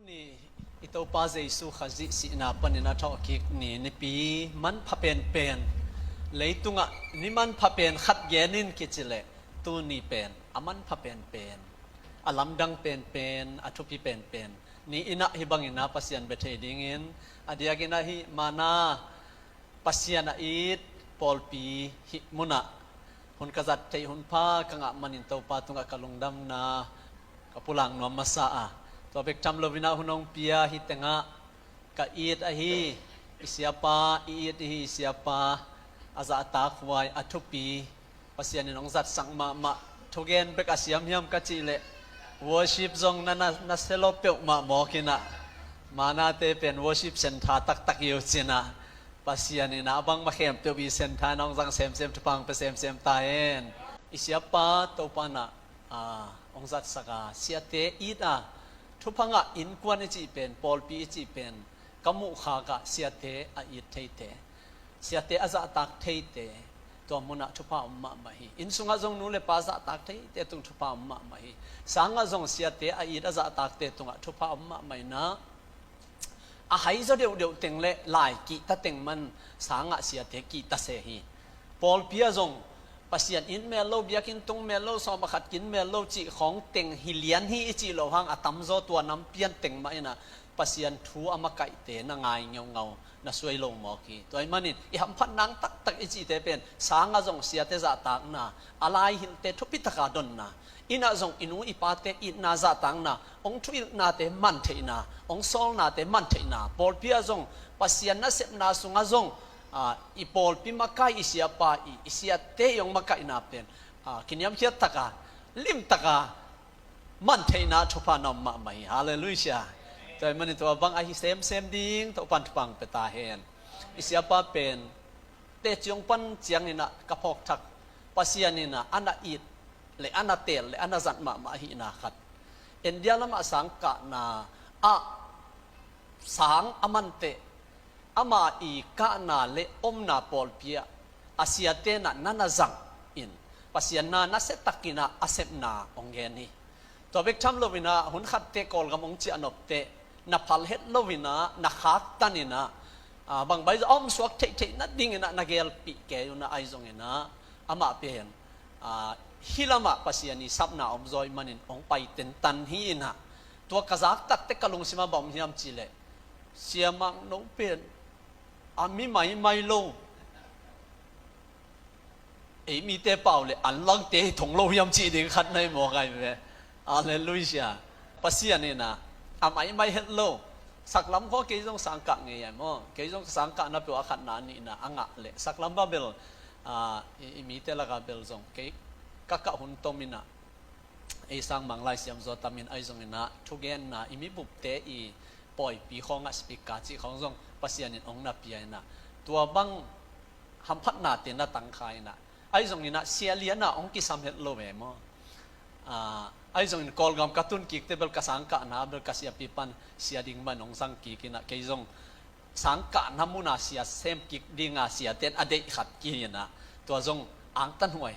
ni ito pa sa isu khazi si na panina thokik ni nipi man phapen pen leitunga ni man phapen khat genin kichile tu ni pen aman phapen pen alam dang pen pen athupi pen pen ni ina hibangina pasian bethe dingin adiagina hi mana pasian ait polpi hi muna hun kazat thei hun pha kanga manin to pa tunga kalungdam na kapulang no masaa to bek tam lovina hunong pia hitenga ka iit ahi isiapa iit hi siapa aza atak wai athupi pasian ninong zat sangma ma thogen bek asiam hiam ka chile worship zong na selo pe ma mokina mana te pen worship center tak tak yo china pasian ina abang ma khem pe bi center nong jang sem sem thupang pe sem sem ta en isiapa to pana ong zat saka siate ita thupanga in kwan chi pen polpi chi pen kamu kha ka siate a it theite siate aza tak theite to muna thupa umma mahi in sunga jong nu le pa za tak theite tung thupa umma mahi sanga jong siate a it aza tak te tunga thupa umma mai na a hai zo deu deu teng le lai ki ta teng man sanga siate ki ta se hi polpi a jong pasian in melo biakin tung melo so makhat kin melo chi khong teng hilian hi chi lo hang atam zo tua nam pian teng ma ina pasian thu amakai te na ngai ngau ngau na suai long mo ki toy manin I ham phat nang tak tak chi te pen sanga jong sia te za tak na alai hil te thupi taka don na ina jong inu ipate I na za tang na ong thui na te man the na ong sol na te man the na pol pia jong pasian na sep na sunga jong ipol pimakai isiapa isiate yung makai napen kinyam hiat taka lim taka man theina thupa nam ma mai hallelujah toy mani to bang ahi sem ding to pan pang peta hen isiapa pen te chiong pan chiang ina kapok thak pasianina ana it le ana tel le ana zat ma hi na khat endia lama sangka na sang amante ama I ka na le om na pol pia asiate na nanazang in pasian na setakina asep na ongeni to bek tham lovina hun khat te kol gam ong chi anop te na phal het lovina na khak tanina bang bai om suak the na dingina na gel pi ke una aizong ina ama pen hilama pasiani sapna om zoi manin ong pai ten tan hi ina to kazak tak te kalung sima bom hiam chile siamang no pen ami mai lo mi te pao le an lang te thong lo yam chi ding khat nai mo kai me hallelujah pasian ni na mai het lo saklam ko ke jong sangka nge ya mo ke jong sangka na pe khat na ni na anga le saklam ba bel mi te la ga bel jong ke ka hun tomina sang manglai siam zo tamin ai jong ina thugen na imi bup te I poi pi khonga speaker chi khong jong pasian in ong na pia na tua bang ham phat na te na tang khai na ai jong ina sia lia na ong ki sam het lo ve mo ai jong in kol gam katun ki tebel ka sang ka na bel ka sia pi pan sia ding man ong sang ki kina ke jong sang ka namuna sia sem ki dinga sia ten ade khat ki na tua jong ang tan huai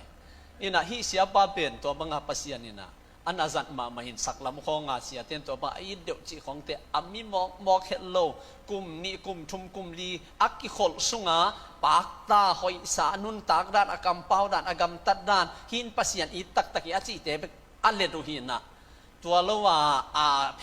ina hi sia pa pen to banga pasian ina anazat ma mahin saklam khonga sia ten to ba I deu chi khong te ami mok het lo kum ni kum thum kum li akki khol sunga pak ta hoi sa nun tak dan akam pau dan agam tat dan hin pasian I tak taki achi te ale do hin na tua lo wa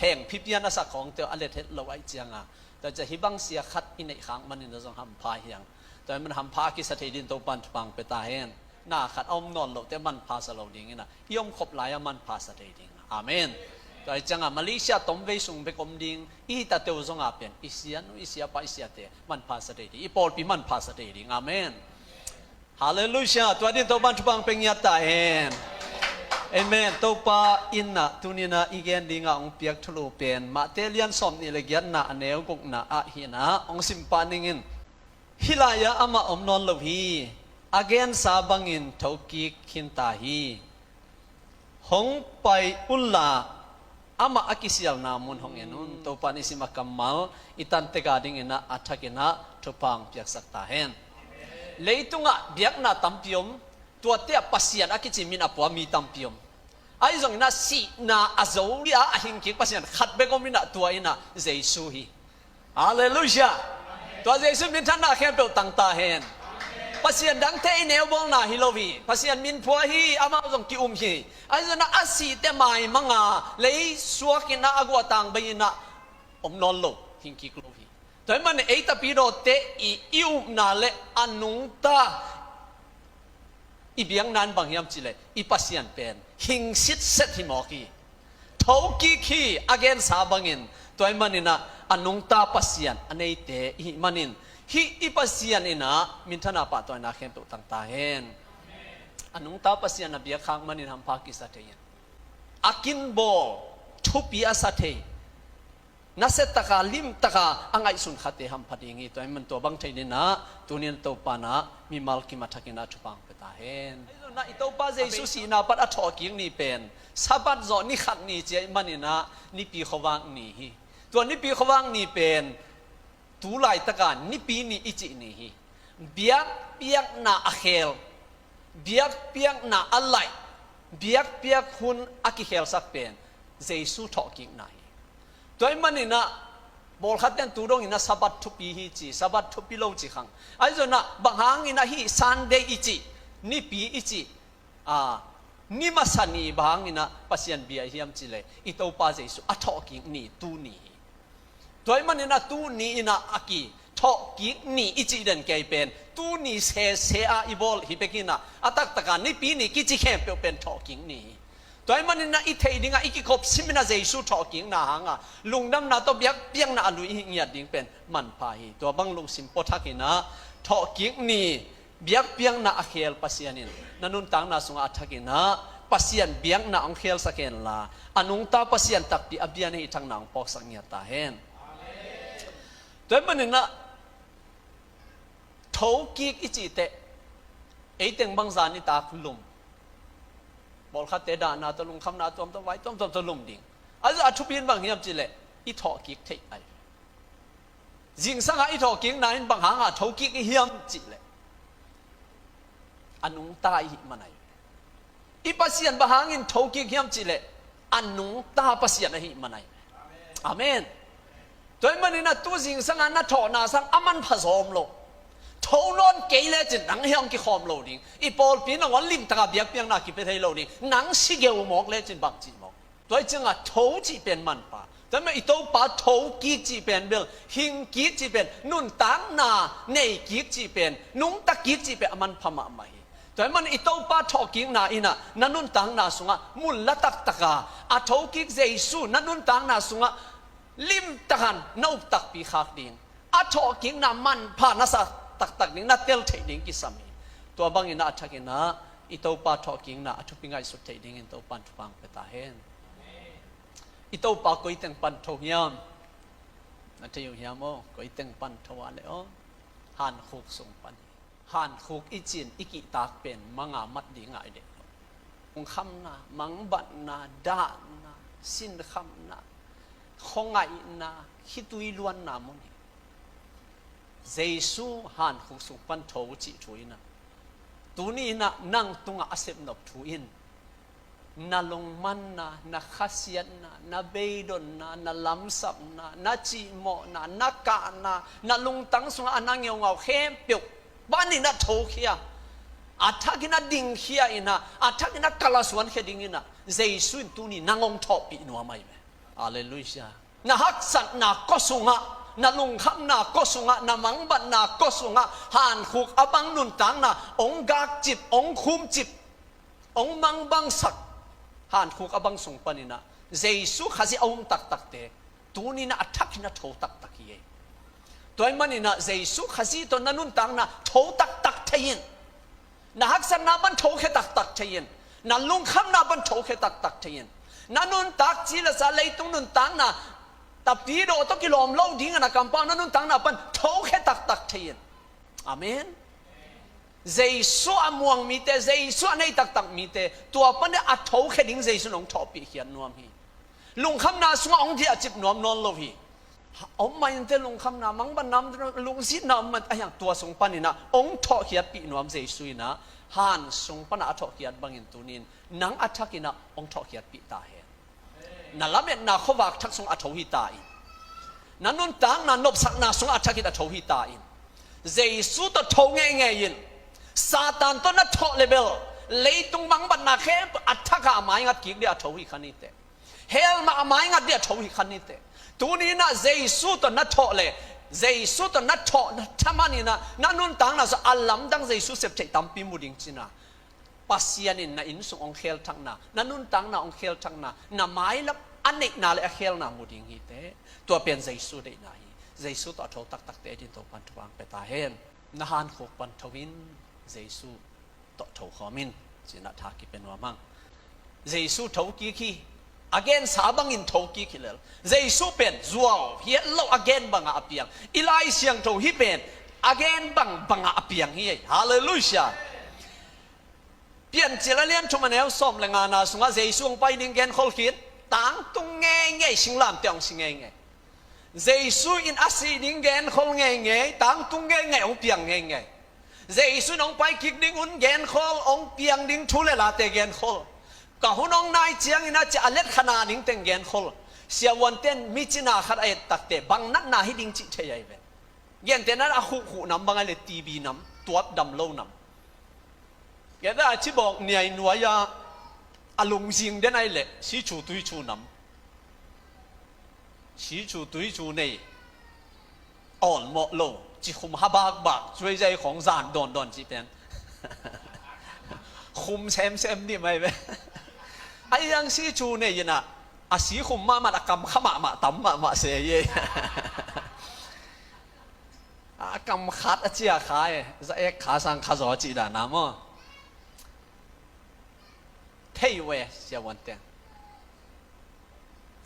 pheng phipian na sak khong te ale het lo ai chianga ta ja hibang sia khat inei khang manin da jong ham pha hiang ta man ham pha ki sa thei din to pan pang pe ta hen na khat om non lo te man pha sa lo ding ina yom khop lai man pha sa dei ding amen tai changa Malaysia tom ve sung be kom ding I ta teu zong a pen isian isia pa isia te man pha sa dei I pol pi man pha sa dei ding amen hallelujah to din to ban bang pengya ta hen amen to pa inna tunina igen dinga ong piak thulu pen ma te lian som ni le gyan na aneu gok na a hina ong simpaningin hilaya ama om non lo hi again sabangin thoki khintahi hong pai ulla ama akisial namun hong enun to panisi makamal itan tegading ina athakina thupang piak sakta hen leitunga biakna tampiom tua te pasian akichimin apwa mi tampiom ai zong na si na azolia ahing ki pasian khat be ko mina tua ina jesu hi hallelujah tua jesu min than na khem to tang ta hen pasian dang te ne bol na hi lovi pasian min phua hi ama zong ki hi ai zong na asi te mai manga lei suakina agwa tang be ina non lo hing ki klo hi toy man ei ta pi do te i iu na le anung ta ibiang nan bang hiam chile i pasian pen hing sit set hi mo ki thoki khi again sa bangin toy manina anung ta pasian anei te hi manin hi i pasian ina min thana pa toy na khem to tang ta hen anung ta pasian na bia khang manin ham pa ki sa te yan akin bo thupi asa the naset taka lim taka angai sun khate ham phadingi toy man to bang thein na tunin to pa na mi mal ki mathakina thupang peta hen na ito pa jesu si na pat a thoking ni pen sabat zo ni khat ni che manina ni pi khowang ni hi to ni pi khowang ni pen tu lai taka ni pi ni ichi ni hi biak piak na akhel biak piak na alai biak piak hun akikhel sak pen jesu thoking na toy manina bol khaten turong ina sabat thupi hi chi sabat thupi lo chi khang ai zona bahang ina hi sunday ichi ni pi ichi ni masani bahang ina pasian bia hiam chile ito pa jesu athoking ni tu ni toy manina tu ni ina aki thoking ni ichi den kai pen tu ni se a ibol hi pekina atak taka ni pi ni kichi khem pe pen thoking ni toy manina i thei dinga ikikop simina jesu thoking na hanga lungdam na to biak piang na alui hingia ding pen man pa hi to bang lung sim pothakina thoking ni biak piang na akhel pasianin nanun tang na sunga athakina pasian biang na angkhel saken la anung ta pasian takti abian hi thang nang pok sangya ta hen toy manina thokik ichi te eiteng bangzani ta khulum bol khat te da na to lung kham na tom to wai tom to lum ding azu athupin bang hiam chile i tho kik thei ai jing sanga i tho king na in bang hanga tho kik hiam chile anung ta hi manai i pasian bahangin tho kik hiam chile anung ta pasian hi manai amen toy manina tu jing sanga na tho na sang aman phazom lo thâu non kỹ lẽ chỉ nắng hiang cái khom lâu đi, ít bol pin là quan lim ta biếc biếng na kịp thấy lâu đi, nắng xí kêu mọc lẽ chỉ bằng chỉ mọc, tôi chừng à thâu chỉ bên man pa,แต่ไม่ตัวป้าthâuกีchỉ bênเบลหิงกีchỉเป็นนุ่นตั้งนาเนยกีchỉเป็นนุ่งตะกีchỉเป็นมันพม่าไม่แต่มันอีตัวป้าทอกิงนาอินะนั่นนุ่นตั้งนาสุงะมุลละตักตะกาอาทอกิกเจสุนั่นนุ่นตั้งนาสุงะลิมตะกันนอุตักปีขากดิ่งอาทอกิงนามันพานาสตักดิ่งนาเตลเทดิ่งกิสามีตัวบางอินะอัฐกินะอีตัวป้าทอกิงนาทุพิงไงสุดเทดิ่งอินตัวปันทุบังเปตาเฮนอีตัวป้าก็อีเต็งปันทอยามนั่นจะอยู่ยามโอ้ก็อีเต็งปันทวาเลยอ๋อหันคุกส่งปันหันคุกอีจินอีกิตากเป็นมังอามัดดีง่ายเด็กคงคำนะมังบัดนะด่านนะสินคำนะคงไงนะคิดตุยล้วนนะมุนีเจสูหันคุกส่งปันทวจิทุยนะตัวนี้นะนั่งตุงอาเสบนบทุยินนาลงมันนาขัสยันนาเบยดนนาล้ำสับนาจีโมนาากานาลงตั้งสงอานังยองเอาเข้มเปียกบ้านนี้นาโถเขียอาทักนาดิ่งเขียอินะอาทักนากลาสวนเขดิ่งอินะเจสุนตัวนี้นางองทอปีนัวไม่ไหมอาเลลูยานาฮักสันนาก็สงะนาลงคำนาก็สงะนามังบัดนาก็สงะหานขุกอบังนุนตังนาองกากจิบองคุมจิบองมังบังสักหันคุกอบางส่งปนินะเจสุข้าจะเอาตักตักเตะตัวนี้นะอัฐกินะโถตักตักเย่ตัวมันนี่นะเจสุข้าจะตัวนั้นนุ่นตังนะโถตักตักเทียนนะฮักสันนาบันโถแค่ตักตักเทียนนะลุงคำนาบันโถแค่ตักตักเทียนนะนุ่นตักจีละซาเลยตรงนุ่นตังนะแต่ปีโดต้องกิโลมเล่าดิ้งนะกำปั้นนุ่นตังนะบันโถแค่ตักตักเทียนอาเมนเจสุอมวงมีเตเจสุในตักตักมีเตตัวปันเนี่ยอัฐโถแค่ดิ้งเจสุน้องทอปีเขียนนวมฮีลุงคำนาสุงองที่อจิบนวมนอนโลฮี เอาไม่เตลุงคำนามังบันน้ำลุงสิน้ำมันอย่างตัวสงปันนี่นะองค์ทอเขียดปีนวมเจสุยนะฮันสงปันอัทอเขียดบางอินตุนินนังอัทกินะองค์ทอเขียดปีตาเห็นนั่นละเม็ดนาขวักทักสงอัทหิตาอินนั่นนุ่นต่างนั่นนบสักนาสงอัทกินะอัทหิตาอินเจสุตัวทงเงยินซาตานตัวนั้นทอเลเบลเลยตรงมังบันนาเข้มอัทกะไม้งัดกิกเดียอัทหิขันิเตเฮลมาไม้งัดเดียอัทหิขันิเตตัวนี้นะเจสุตัวนัทโตเลยเจสุตัวนัทโตทำมันนี่นะนั่นนุ่นต่างนะสอัลลัมดังเจสุเสพติดตามพิมุดิงจินะปัสยานินนะอินสุองเคลทั้งนะนั่นนุ่นต่างนะองเคลทั้งนะน่ะไม้ละอันนี้น่ะเลยเคลนะมุดิงฮิเตตัวเป็นเจสุได้ไหนเจสุตัวโตตักเตดินตัวปันทวางไปตาเห็นนะฮันโคปันทวินเจสุตัวโตขอมินจินะทากิเป็นว่ามั่งเจสุโตกี่ขี้again sabang in thoki khilel jesu pen zuaw hiat lo again banga apiang ilai siang tho hi pen again banga apiang hi hallelujah pian chilalian thumanel som lenga na sunga jesu ong pai ning gen khol khit tang tung nge singlam teong singe jesu in asi ning gen khol nge tang tung nge ong piang nge jesu nong pai kik ding un gen khol ong piang ding thulela te gen kholก็หุ่นองนายเจียงนะจะอเล็ดขนาดนิ่งเต็งเงินคนเสียวันเต้นมิจินาขัดไอ้ตักเตะบางนัดนาให้ดิ้งจิตเทียเวนเงินเต้นนั้นอาหูน้ำบางอะไรทีบีน้ำตัวดำโลน้ำแกได้ที่บอกเนี่ยหน่วยยาอารมณ์จริงเด่นไอ้เละชี้ชูตุยชูน้ำชี้ชูตุยชูเนี่ยอ่อนเหมาะโลจิคุมฮับากช่วยใจของจานดอนจีเป็นคุมแซมนี่ไหมเว้ไอ้ยังซีจูเนี่ยนะอาศีคุมมาตะกำขมาตั้มมาเสียเย่กำคัดอาเจียขายจะเอ็กขาสังขาจอจีดาน้ำมั้งเที่ยวเสียวันเต็ง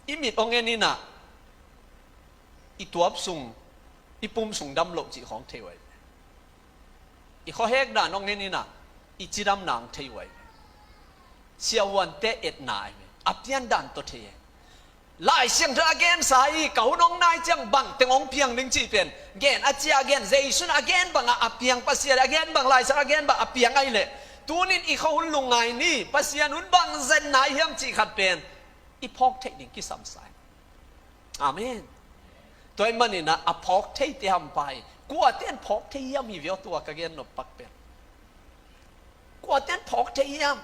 อีมิดองเงินนี่นะอีตัวสุ่งอีปุ่มสุ่งดำโลจีของเที่ยวอีข้อเฮกด่านองเงินนี่นะอีจีดำนางเที่ยวเสียวันเตะเอ็ดนายอับยันดันตัวเทียไล่เสียงเธอเกนสายเก่าน้องนายจังบังเต็งองเพียงหนึ่งจีเป็นเกนอาเจียเกนเจสุนเกนบังอับเพียงปัสยาเกนบังไล่สักเกนบังอับเพียงไงเลยตัวนี้อีเขาหุ่นลงไงนี่ปัสยานุนบังเซนนายเฮียมจีขัดเป็นอีพอกเทคนิคที่สำคัญอาเมนตัวมันนี่นะอพอกเทคที่ทำไปกูอาเต้นพอกเทียมมีเวียตัวกเกนนบปักเป็นกูอาเต้นพอกเทียม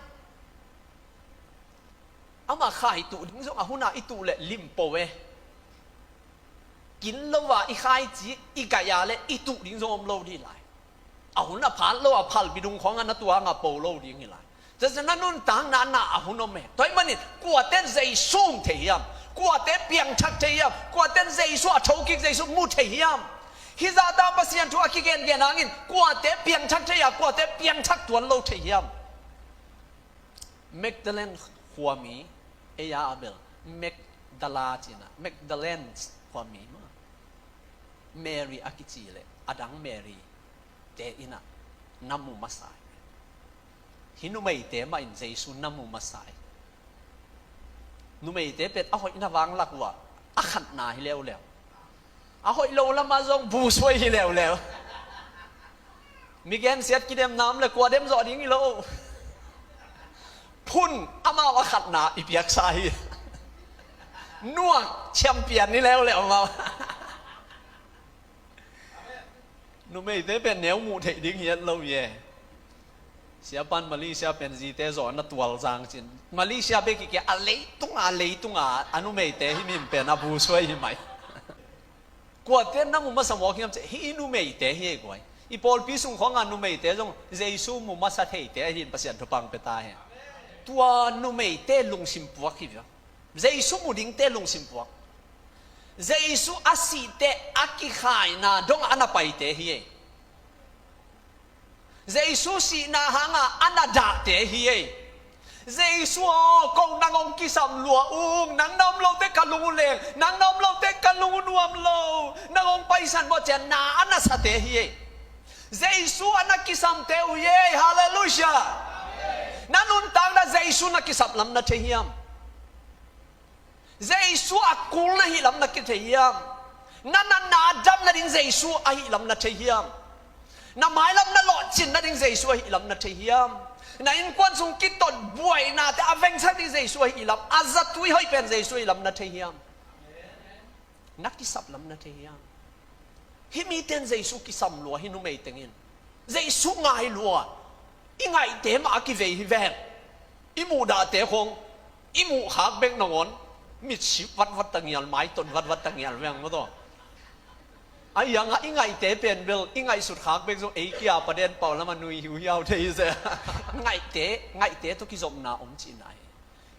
อามาขายตุถึงส่งอาหุนาอิตุเละลิมโปเวกินแล้วว่าอีขายจีอีกายาเละอิตุถึงส่งโลดีหลายอาหุนาผ่านแล้วว่าผ่านบิดุงของอันนั้นตัวงาโปโลดีนี่หลายแต่ฉะนั้นนุ่นต่างนานาอาหุนเมตัวมันนี่กูเต้นใจสุ่มเทียมกูเต้นเปียงชักเทียมกูเต้นใจสุ่มโชกิกใจสุ่มมุเทียมฮิซาตาปัสยันทัวกิเกนเกนังอินกูเต้นเปียงชักเทียมกูเต้นเปียงชักตัวโลเทียมเมกเดเลนหัวมีเอียอาเบลเมกดาลาจีนะเมกดาเลนความมีมั้งเมรีอากิจีเลยอดังเมรีเตอินะน้ำมูมาสายฮินุไม่เตมาอินเจสุน้ำมูมาสายนุไม่เตเป็นอ้าวอินวังลักว่าอาขัดนาฮิเลวแล้วอ้าวโลละมาจงบูสวยฮิเลวแล้วมีแกนเสียดกิเดมน้ำเลยกว่าเดมจอดยิงฮิโลพุ่นอามาว่าขัดหนาอีเปียกใส่น่วงแชมเปี้ยนนี่แล้วมานุ่มไม่ได้เป็นแนวมูเทดิ้งเฮียเราเย่เสียปันมาเลเซียเป็นจีเตจอนัตัวจางจินมาเลเซียเบกิเกอะไรตุงอนุไม่เตหิมิมเป็นอาบูสวยหิไหมกว่าเต้นน้ำมุมาสมองเฮียมจะฮินุไม่เตหิกว่าอีพอลพิสุงของอนุไม่เตจงเจซูมุมาสัตย์เตหินภาษาทุปังเปตาเฮตัวนุ่มเตะลงสิมปวกฮิวเจสุมุดิงเตะลงสิมปวกเจสุอาศิเตะอากิขายนาดงอานาไปเตะเฮียเจสุสีนาหังอานาดาเตะเฮียเจสุกงนางองกิสัมลัวอุงนางน้ำเราเตะกันลุงเลงนางน้ำเราเตะกันลุงนวมเรานางองไปสันบ่เจนาอานาสเตะเฮียเจสุอานากิสัมเตะเฮียฮาเลลูยานั่นนุ่นต่างนะเจสุนักกิสับลำนัดเทียมเจสุอักกุลนะฮิลำนักกิเทียม นั่นนาดำนั่นเองเจสูไอลำนัดเทียมน้ำไม้ลำนั่นหล่อจินนั่นเองเจสูไอลำนัดเทียมนั่นควันส่งกิตตดบวยนาแต่อาเวงสักที่เจสูไอลำอาจัดตุยให้เป็นเจสูไอลำนัดเทียมนักกิสับลำนัดเทียมฮิมีเต็นเจสูกิสัมลัวฮินุไม่เต็งินเจสูง่ายลัวอีง่ายเตะมากิเวฮิแวงอีมูดาเตะคงอีมูหักเบงนงอนมิดชิวัดตังยันไม้ต้นวัดตังยันแวงมั้งตัวไอ้ยังอีง่ายเตะเป็นเบลอีง่ายสุดหักเบงส่งเอกี้ประเด็นเปล่าแล้วมันนุยหิวยาวเทเสง่ายเตะทุกกิจมนาอมจีนาย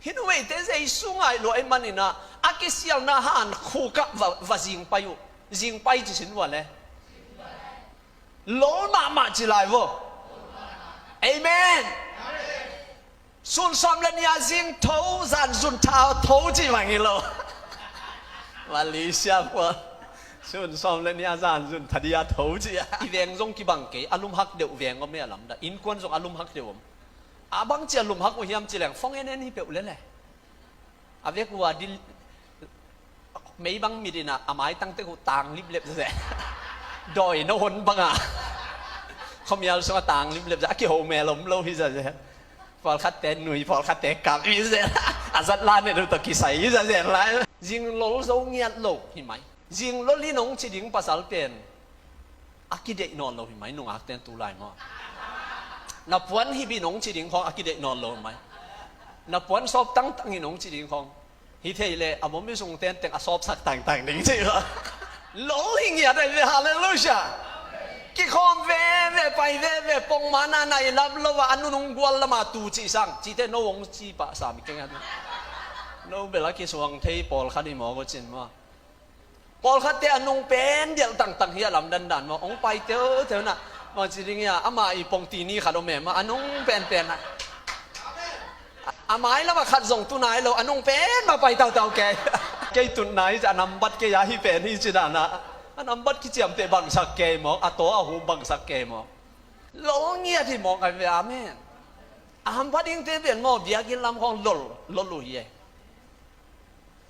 ฮินุไม่เตะเจสูง่ายลัวไอ้มันนี่นะอากิเซียลนาฮันคู่กับว่าจิงไปอยู่จิงไปจะสินวันเลยโลมาจีไลวะเอเมนส่วนสมเลนียจิงทูจันจุนท้าทูจีมังกิโลมาเลเซียพวกส่วนสมเลนียจันจุนทัดยาทูจีอีเวงจงกีบังเกอารมณ์ฮักเดียวเวงก็ไม่อารมณ์ได้อินควนจงอารมณ์ฮักเดียวอาบังเจอารมณ์ฮักวิญญาณจีแหลงฟงเอ็นนี่เปล่าเลยแหละอาเวกว่าดิไม่บังมีดินะอาไม้ตั้งแต่กูต่างริบเล็บซะแหละดอยโนนบังอ่ะเขามีอะไรสักต่างริบเล็บจะกี่โฮเมลมโลพิเศษพอคัดเตนหนุ่ยพอคัดเตนกับพิเศษอาจัดลานเนี่ยดูตะกี้ใส่พิเศษอะไรยิงโลโซเงียโลหิมะยิงโลลีนงจีดิงภาษาเป็นอากิเดนอนโลหิมะนงอักเตนตูไลมั้งนับวันฮิบินงจีดิงของอากิเดนอนโลหิมะนับวันสอบตั้งหินงจีดิงของฮิเทเลอมไม่ส่งเต้นแต่สอบสักต่างๆหนึ่งใช่ไหมโลหิเงียได้เลยฮาเลลูยากี่คนเว่ไปเว่ปงมานาในลำละว่าอนุนงกวลละมาตูจีสังจีเตโนวงจีปะสามิเก่งอะไรโนเบลกิสวงเทย์ปอลคัดหมอก็จินว่าปอลคัดเตอนุงเป็นเดียวต่างๆเฮียลำดันมาองไปเถอะนะมาจีริงเนี่ยอามาอีปงตีนี่ขัดแม่มาอนุงเป็นนะอาไม้แล้วมาขัดส่งตุนายเราอนุงเป็นมาไปเต่าแกตุนายจะนำบัตรแกยาฮิเป็นที่จีดานะอันนั้นบัดกิจยามเตบังสักเกมอกอัตโตอาหูบังสักเกมอกโลเงียที่มองกันเวอาเมนอาหารพัดยิงเตเป็นมอเบียกินลำของลลุย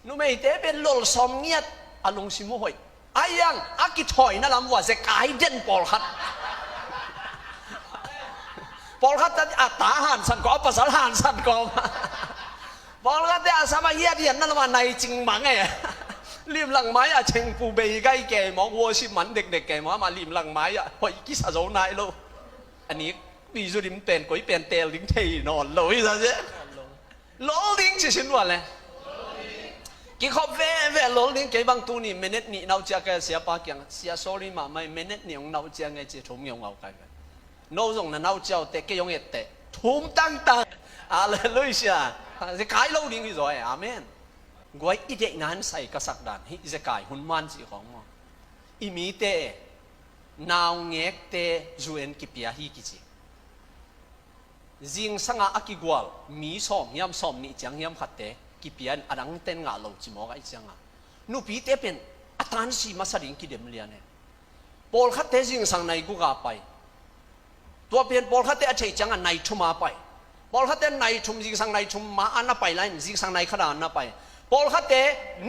นุ่มเตเป็นลสมเงียอารมณ์สิมุหอยอายังอากิถอยนั่นลำว่าจะกายเด่นปอลคัดจะอัตตาหันสันกอบภาษาหันสันกอบปอลคัดจะอาสมาเยียดนั่นว่าในจริงมังไงริมหลังไม้อะเชงปูเบย์ใกล้แก่หมอวัวชิมันเด็กๆแก่หมอมาริมหลังไม้อะหอยกิสาโซนายโลอันนี้มีจุดิมเป็นก๋วยเป็นเตลิงเทนอนโลยซะเจ้โลลิงจะชินว่าเลยกี่ขอบเว่โลลิงเกี่ยบางตัวนี่เมเนตนี่เราจะแกเสียปากยังเสียโซลิมาไม่เมเนตนี่ของเราจะไงจะทุ่มยองเอากันโน้ตรงนั้นเราจะเตะเกี่ยงเตะทุ่มตั้งอะไรเลยเสียจะขายโลลิงที่สวยอาเมนกวยอีเด็กนั้นใส่กระสักดานฮิจะกายหุ่นมันสิของมั้งอีมีเตนาวเงกเตจูเอ็นกิปยาฮีกิจิจิงสังอากิกวลมีสอมยำสอมนี่จังยำขัดเตกิปยานอดังเต้นงาโลจิมอกไอจังอ่ะนูปีเตเป็นอัตานสีมาสริงกิเดมเลียนเนี่ยปอลขัดเตจิงสังในกูกาไปตัวเป็นปอลขัดเตอเฉยจังอ่ะในชุมาไปปอลขัดเตในชุมจิงสังในชุมมาอันน่ะไปไลน์จิงสังในขนาดน่ะไปปอลคัดเต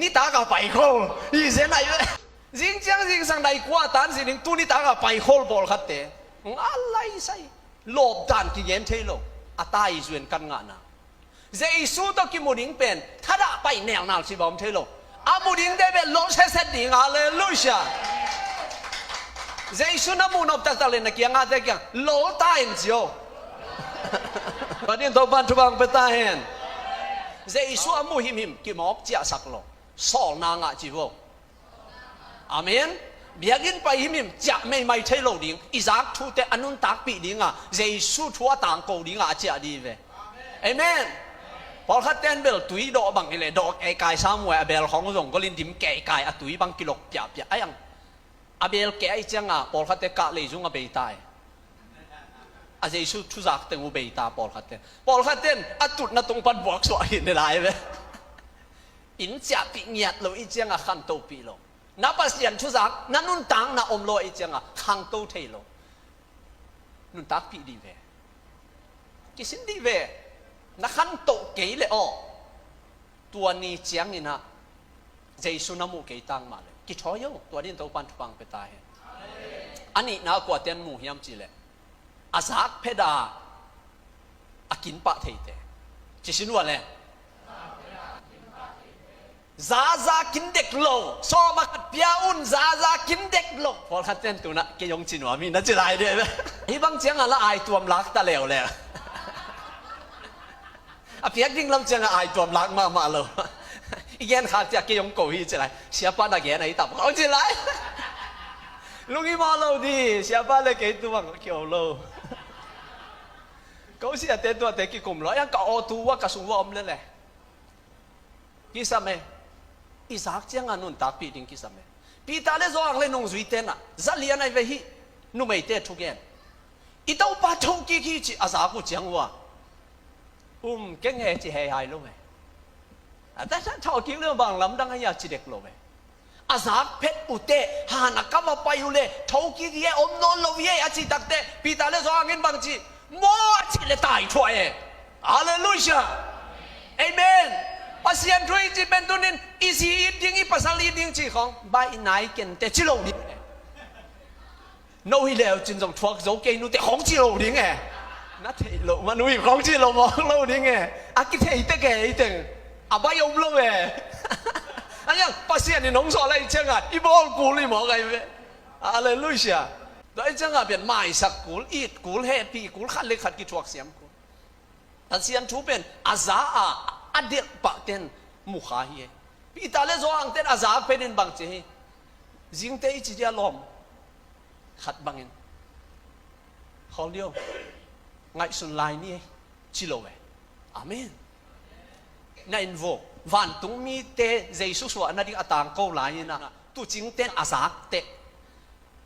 นี่ตากาไปโคอีเซนไหนจิงจังจิงสังไหนกว่าตานสิลิงตูนี่ตากาไปโคปอลคัดเตอะไรใส่โลบดานกิเย็นเทโลอาตายส่วนกันงานะเจสูตกิมุดิงเป็นถ้าได้ไปแนวนาสิบอมเทโลอามุดิงได้เป็นโลเซเซดิงฮาเลลูยาเจสูน้ำมูนอบตักตะเลนกียงอาเตกียงโลตายนจิโอวันนี้ตัวบันทุบังเปตาเฮนเจสุอามุหิมกิมอกเจ้าสักโลสอลนางะจิโวอาเมนเบียกินไปหิมจะไม่เทโลดิงอิซักทูเตอนุนตักปีดิงะเจสุทัวต่างโกดิงะเจ้าดีเวอาเมนพอขัดเต้นเบลตุยดอกบังเลยดอกไอกายสามวยเบลของส่งก็ลินดิมแก่กายตุยบังกิโลเปียไอ้ยังเบลแก่ไอจังะพอขัดเตกะเลยจุงเบยตายอาเจสุทุจักเต็งอุเบยตาปอลขัดเต้นตุดนัตรงปันบวกสวยในลายเว้อินจับปีเงียดเราอีเจียงขันโตปีโลนับภาษาทุจักนั่นนุ่นตังน่ะอมโลอีเจียงขังโตเทโลนุ่นตักปีดีเวกิสินดีเวนักขันโตเกยเลยอ๋อตัวนี้เจียงนี่นะ เจสุนามุเกตังมาเลยกิชอยอยู่ตัวนี้ตัวปันทุปังไปตายอันนี้น่ากว่าเตียนหมู่ยามจีเลยอาซักเพดาอากินปะเทเตจิชินว่าเลยซากินเด็กโลซอมาขัดเปียอุ่นซากินเด็กโลพอขัดเต้นตัวน่ะเกยงจินว่ามีน่าจะไรเด้อที่บางเจียงอะละอายตัวมลักตะเหลวเลยอะเพียกดิ้งลำเจียงอะอายตัวมลักมาเลยอีแกนขาดจากเกยงโกฮีจะไรเสียป้าตะแกนไอ้ตับเขาจะไรลุงอีมาเราดีเสียป้าเลยเกยตัวเกี่ยวโลเขาเสียเต้นตัวเตะกี่กลุ่มร้อยยังก็เอาตัวกระสุนวอมเลยแหละกิสามอิสากเจียงอันนุนตักปีดิ้งกิสามปีตาเลซองเลยนงจุยเต้นอะจะเลียนไอ้เวฮีนุ่มไอ้เต้ทุกอย่างอีเต้าป้าทงกี่จีอาสากูเจียงว่าเก่งเหจีเฮยรู้ไหมแต่ถ้าชาวกินเรื่องบางลำดังให้ยาจีเด็กรู้ไหมอาสาเพชรอุเตหานักก็มาไปอยู่เลยชาวกินเย่อมนอนลวิเย่อาจีตักเตปีตาเลซองเงินบางจีมัวจีเลตายช่วยฮาเลลูยาเอเมนภาษาช่วยจีเป็นตัวนี้อีซีดิ้งอีภาษาลีดิ้งจีของใบไหนกันแต่จีโลดิ้งโน้ยแล้วจึงต้องทวักโจเกนุแต่ของจีโลดิ้งไงนัดเทโลมันวิ่งของจีโลมองโลดิ้งไงอากิเทเตเกอีตึงอาบายอมโลเออันยังภาษานี่น้องสอนอะไรจังอ่ะอีบอลกูเลยมองไงเว้ยอะไรลุยเสียแล้วไอ้จังอ่ะเป็นไม้สักกูอีดกูเฮปีกูขัดเล็กขัดกี่ทวักเสียมกูแต่เสียนทูเป็นอาซาอเดกปะเต็นมุขาเฮปีตาเลโซอังเต็นอาซาเป็นบางเจจิงเตอีจีเดียลอมขัดบังเงินเขาเดียวไงสุดลายนี่ชิโลเวอาเมนนั่นโววันตุงมีเตเจสุสวานาดิอัตางโกลายนะตุจิงเตนอาซาเต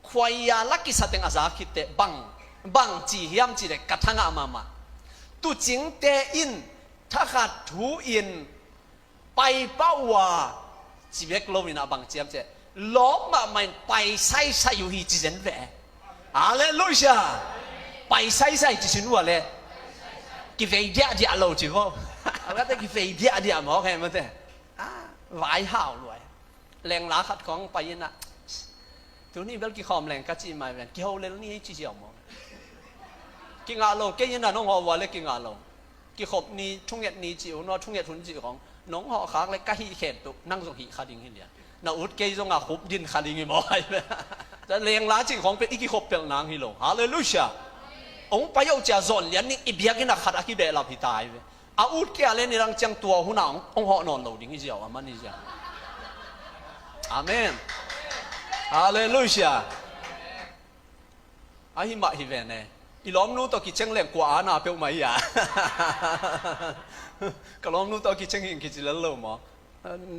ควายาลักกิสัตงอาซาคิเตบังจีเฮียมจีเดกัทงอามาตุจิงเตอินถ้าขัดถูอินไปเป้าว่าจีเวกโลวินาบังเจียมเจล้อมมามันไปใส่อยู่ที่จีเจนเวฮาเลลูยาไปใส่จีชินวัวเลยกิเวเดียเดียโลจิโวแล้วแต่กิเวเดียเดียหมอใครมาเถอะไหวห่าวรวยแรงล้าขัดของไปยินะตัวนี้เวลกิคอมแรงกัจจิมาเป็นเกี่ยวเลยนี่จีเจียวหมอกิงาโลกิยินะน้องหัวเลยกิงาโลกิขบนี้ทุ่งเย็ดนี้จิ๋วนอทุ่งเย็ดทุนจิ๋วของน้องห่อค้างเลยก็หีเข็ดตุนั่งส่งหีคาดิงให้เดียนาอุดเกยจงอาขุบดินคาดิงให้หมอไอ้เว้ยแต่เลี้ยงล้าจิของเป็นอีกิขบเป็นนางฮิโลฮาเลลูยาองค์ไปเอาจะสอนเลี้ยงนี่อีเบียกินักขัดอากิเบลาพิตายเว้ยอาอุดเกยเล่นในรังจังตัวหุ่นองห่อนอนโลดิ้งให้เจียวอามันนี่เจียวอาเมนฮาเลลูยาอาหิมะฮิเวเนอีล้อมนู้ตัวกิเชงเล่งกว่าน่าเปียวไหมอ่ะก็ล้อมนู้ตัวกิเชงหิงกิจิเลลหมอ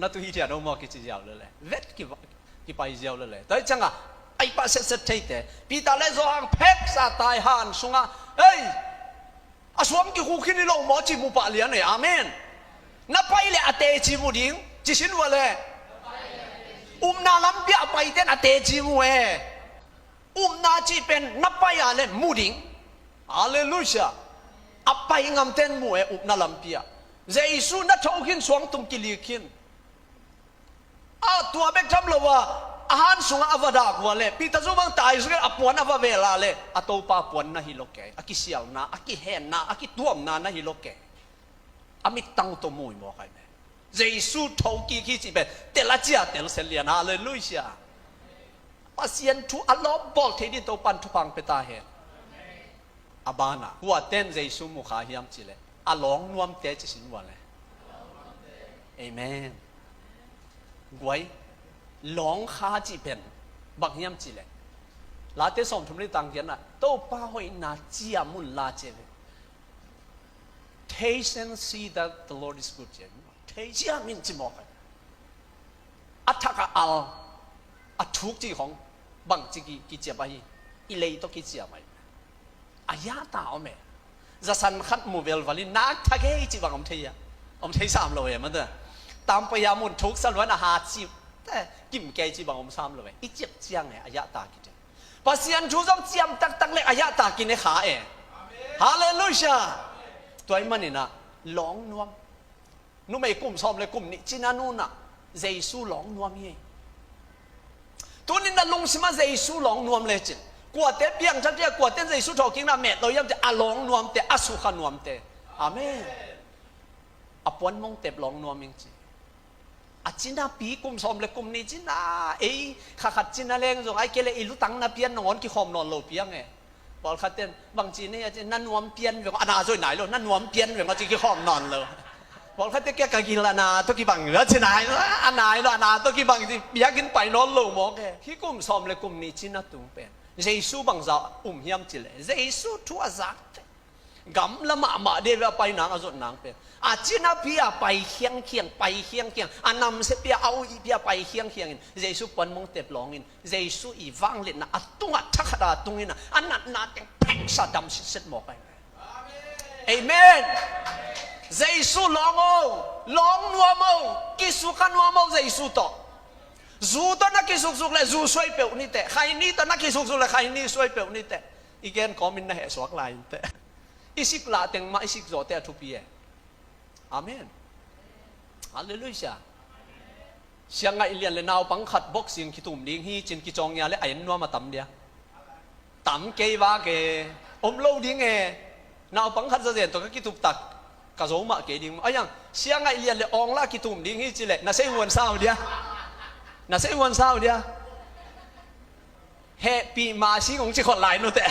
นัตุฮิเดียโนมอกิจิยาวเลยเวทกิไปยาวเลยแต่จังอ่ะไอ้ปัสเสตเตปีตาเลโซฮังเพกซาตายฮันสุงอ่ะเฮ้ยอาสวมกิฮูคินิโลหมอจิมุปะเลียนเนี่ยอาเมนนับไปเลยอเตจิมุดิงจิชินวะเลยนาลัมเบียไปเต้นอเตจิมุเอนาจิเป็นนับไปอะไรมูดิงฮาเลลูยาอับไปงามเต้นมัวนาลัมเบียเจสุนัทเอาขินสวงตุมกิลิขินตัวเบกทำเลยว่าอาหารสุงอวดากว่าเลยปีตาจุบังตายสุกันอปวนอวเวลาเลยอตัวป้าปวนนะฮิโลเกอากิเซียวนะอากิเฮนนะอากิตัวมนะฮิโลเกอามิตังตัวมุยมัวใครเนี่ยเจสุทเอากิขิจิเป็นเตลเจียเตลเซเลียนฮาเลลูยาปัสยันทุอัลลอฮ์บอกที่ดินตัวปันทุพังเปตาเฮอาบานะหัวเต้นเจสุมุขาฮิยามจิเลอาลองนวมเตจิสินวันเลยเอเมนกวยลองข้าจีเป็นบักฮิยามจิเลลาเตสอมทุมลิตังเกียนะโตป้าหอยนาจียมุนลาเจเว Taste and see that the Lord is good เจเทจียมินจิมอกอัฐกะอัลอัทุกจีของบังจีกิเจียไปอิเลยตกิเจียไปอายาตาอเมจะสันขัดมูเวลวาลินักทักเฮจีบังอมเทียสามเลยมันเด้อตามพยามุนทุกสันวันอาหารจีแต่กิมเกจีบังอมสามเลยอีเจ็บเจียงเนี่ยอายาตากิเจปัสยันชูจงเจียมตักเลยอายาตากินในขาฮาเลลูยาตัวมันนี่นะร้องนวมนุ่มไอ้กลุ่มซ้อมเลยกลุ่มนี้จีนานูน่ะ Giêsu long nuam hi tunin na lung sima Giêsu long nuam le chin kwa te piang chan te kwa te Giêsu tho king na me lo yam te along nuam te asu kha nuam te amen apon mong te long nuam ing chi achina pi kum som le kum ni china ei kha khat china leng jong ai kele ilu tang na pian ngon ki khom non lo piang e bol khaten bang chi ne ya nan nuam pian ve ana joi nai lo nan nuam pian ve ngo chi ki khom non lo bol khaten ke ka gin la na to ki bang la chi nai anai lo ana to ki bang chi pia kin pai non lo mo ke ki kum som le kum ni china tung pen Giêsu bang za hiam chi le Giêsu thua zak gam lama ma de va pai nang azot nang pen achina pia pai hiang khiang anam se pia au i pia pai hiang Giêsu pon mong tep longin Giêsu i wang lit na atunga thakada tungina anat na teng pek sa dam sit mo kai amen Giêsu long nuamo kisu kan nuamo Giêsu to zu to na kisuk suk le zu soi pe ni te khai ni to na kisuk suk le khai ni soi pe ni te igen komin na he swak lai te isik la teng ma isik zo te thu pi e amen hallelujah siang ngai lian le naw pang khat boxing ki tum ding hi chin ki chong ya le ain no ma tam dia tam ke wa ke lo ding e naw pang khat za zen to ki tup tak ka zo ma ke ding ayang siang ngai lian le ong la ki tum ding hi chi le na sei won sao dia happy ma si ngong chi khot lai no te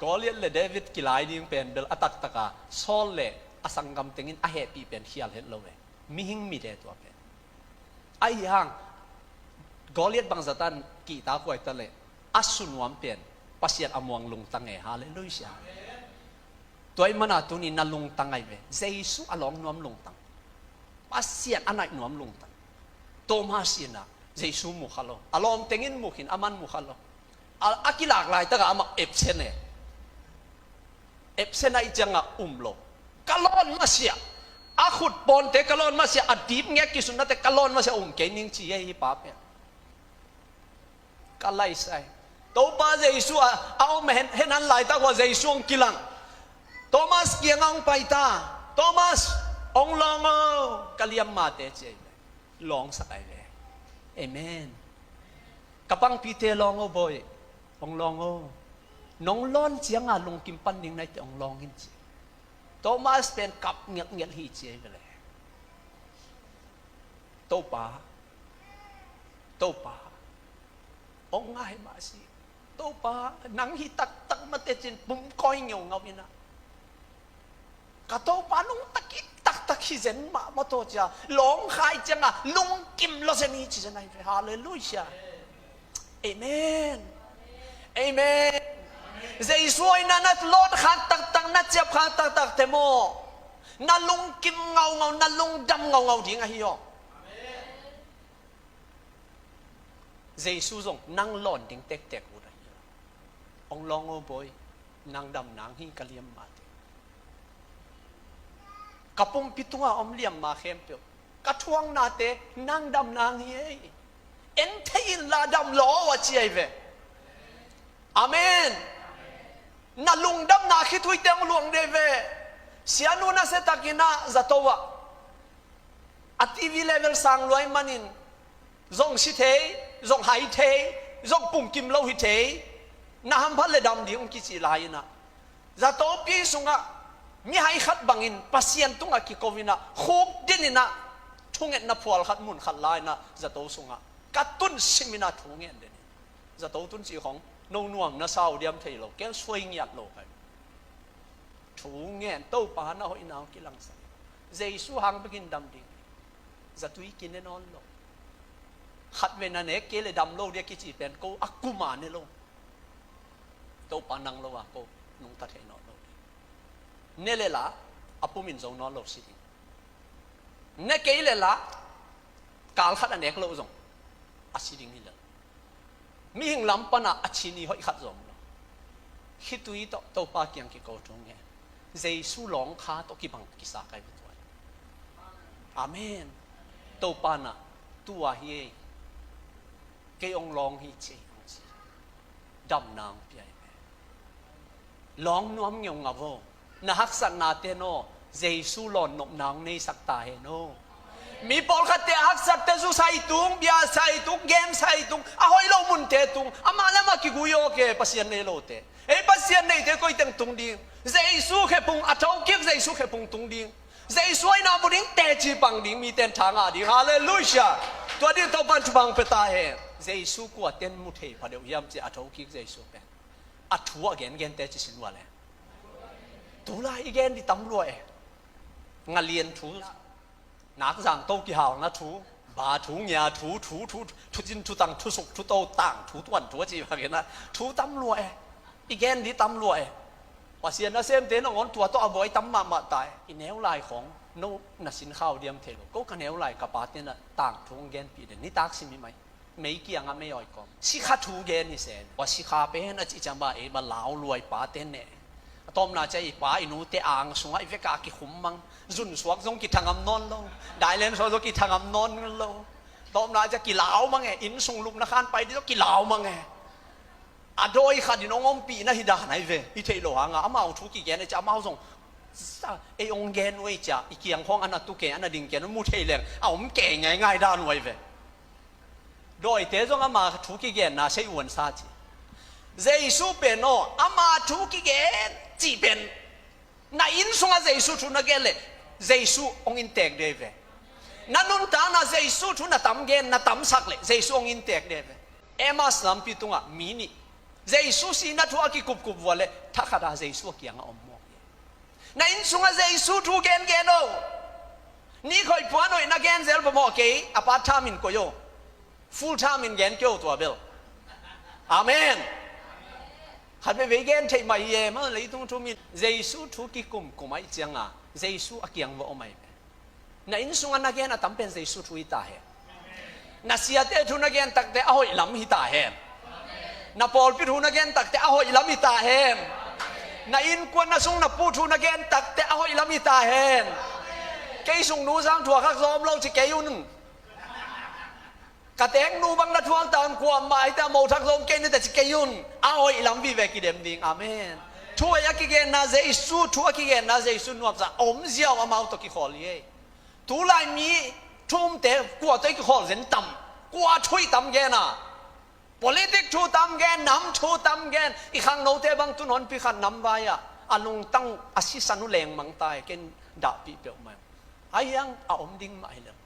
Goliath le David ki lai ding pen bel atak taka sol le asangam tengin a happy pen hial het lo we mi hing mi de to pen ai hang Goliath bang zatan ki ta ko ta le asunwam pen pasiat among lung tangai hallelujah toy mana tuni na lung tangai we Giêsu along nuam lung tang pasiat anai nuam lung tang Thomasina Giêsu mu khalo alom tengin mukhin aman mu khalo akilak lai ta ama epsene epsena ijanga umlo kalon masya akhut pon te kalon masya adip nge kisuna te kalon masya kening chi hi pa pe kalai sai to pa Giêsu au men henan lai ta ko Giêsu kilang Thomas kiangang paita Thomas ong longo kaliam mate che long sakai ve amen kapang pite longo boy ong longo nong lon chiang a lung kim pan ning nai te ong long hin chi Thomas pen kap ngek hi chi ve le to pa ong ngai ma si to pa nang hi tak ma te chin pum koi ngeu ngau ina ka to pa nong tak hi zen ma to cha long khai chang a lung kim lo se ni chi nai ve hallelujah amen Giêsu na nat lot khat tak na chep khat tak te mo na lung kim ngau na lung dam ngau ding a hi yo Giêsu zong nang lon ding tek u da ong long o boy nang dam nang hi kaliam ma te kapung pitunga om liam ma khem pe ka thuang na te nang dam nang hi en thein la dam lo wa chi ai ve amen na lung dam na khi thui teng luang de ve sianu na se takina zatowa a TV level sang loi manin zong si the zong hai the zong pung kim lo hi the na ham phal le dam ding ki chi lai na zato pi sunga mi hai khat bangin pasien tunga ki kovina khok dinina thunget na phwal khat mun khat lai na zato sunga katun simina thungen de zato tun chi khong no nuam na sao diam thei lo kel suai ngiat lo kai thu ngen to pa na hoi naw ki lang sa Giêsu hang begin dam ding zatui kin ne non lo khat ve na ne ke le dam lo dia ki chi pen ko akuma ne lo to pa nang lo wa ko nung ta thei no lo ne le la apumin zong no lo si ne ke le la kal khat anek lo zong asiding ni la mi hing lam pana achini hoi khat zom lo hitui to pa kyang ki ko thong nge Giêsu long kha to ki bang ki sa kai bu amen to pa na tua hi ke ong long hi che dam nang pi ai long nuam ngeu ngavo na hak san na te no Giêsu lon nop nang nei sak ta he no มีปอลขัดเตะหักสัตเตจูใส่ตุงเบียใส่ตุงเกมใส่ตุงอ่ะหอยเรามุนเตะตุงอ่ะมาแล้วมากิกุยโอเคปัสยันเนโลเตเอ้ปัสยันเนเตะก็อีตังตุงดิงเจสูแค่ปุงอัฐเอาเก็บเจสูแค่ปุงตุงดิงเจสวยนาบุดิงเตะจีบังดิงมีเต็นทางอ่ะดิฮาเลลูยาตัวดิตัวปันจุบังเปตาเฮเจสูกว่าเต็นมุเทพะเดียวยามเจอัฐเอาเก็บเจสูเป็นอัฐหัวเกนเตะจีสินวะเลยตุลาอีเกนดิตำรวจงาเลียนทูนักจังโตกี่หาวนะทูบาทูเงียทูจินทูตังทูสุกทูโตต่างทูตวันทูจีมาเห็นนะทูตำรวจอีแกนดีตำรวจว่าเสียนะเซมเตนงอนตัวตัวบ่อยตำมาตายอีแนวลายของโนนัสินข้าวเดียมเทโลก็แนวลายกับปาเตนะต่างทูแกนปีเดนี่ตักสิมีไหมไม่เกี่ยงอ่ะไม่ย่อยก่อนสิขาทูแกนนี่เซนว่าสิขาเป็นอาจิจังบ่าบาลาวรวยปาเตนเนี่ยตอมน่าจะอีป้าอินูเตอ่างสงไอเวกากิขุมมังจุนสวกจงกิทางอำนนโลได้เล่นสวกกิทางอำนนโลตอมน่าจะกิลาวมังไงอินสุงลุกนักขันไปที่ต้องกิลาวมังไงอะโดยขัดน้องอมปีนะฮิดาไหนเวอิเทโลหางอ่ะอามาเอาทุกิแกนจะอามาเอาส่งไอองแกนไว้จ้ะอีเกียงของอันนั้นตุแกอันนั้นดิ่งแกนมูเทเลงเอาผมแก่ง่ายๆด้านไว้เวโดยเตจงอามาทุกิแกนน่าใช้อวนซาจีเจสูเป็นโนอามาทุกิแกนจีเป็นน่าอินสงอาเจสูทุนักเกลเลยเจสูองอินเตกเดเวนั่นนุ่นตาน่าเจสูทุนักตั้มเกนน่าตั้มสักเลยเจสูองอินเตกเดเวเอมาสลัมพิตุงะมินิเจสูสีนัทวากิกุบกุบวัวเลยถ้าขาดเจสูกี่ยังอมมอกน่าอินสงอาเจสูทุเกนเกนโอนี่คอยพวานหน่อยนักเกนเซลบมอกเกย์อพาร์ตทามินโกโยฟูลทามินเกนเกี่ยวตัวเบลอาเมนขัดไปเวกนเทไม่เย่มาเลยต้องทุมิเจสูทุกิกุมกุไม่จังอ่ะเจสูอักยังว่าอไม่น่าอินสุงนักเกนตั้มเป็นเจสูทุยตาเฮน่าเสียเตทุนักเกนตักเตอหอยลำหิตาเฮน่าปอลพิทุนักเกนตักเตอหอยลำหิตาเฮน่าอินกวนน่าสุงน่าปูทุนักเกนตักเตอหอยลำหิตาเฮเกยสุงนู้สังถั่วข้าวซอมเราจะเกยุนกระแตงนูบังนัทวงตามความหมายแต่โมทักลมเกนแต่จะเกยุนเอาอีลำบีเวกิเดมดิงอาเมนทัวยักกิเกนนาเจสูทัวกิเกนนาเจสูนวบซะอมเจียวอามาอุตกิขอลีตูไลมีทุ่มเตะกว่าตัวกิขอเรนต่ำกว่าช่วยต่ำแกน่ะ politic ช่วยต่ำแกน้ำช่วยต่ำแกอีกครั้งโนเตบังตุนนพิขันน้ำใบอ่ะอันนุงตั้งอาศิสันุเลงมังตายเกนด่าปีเปียวมาไอ้ยังอาอมดิ้งมาให้เลย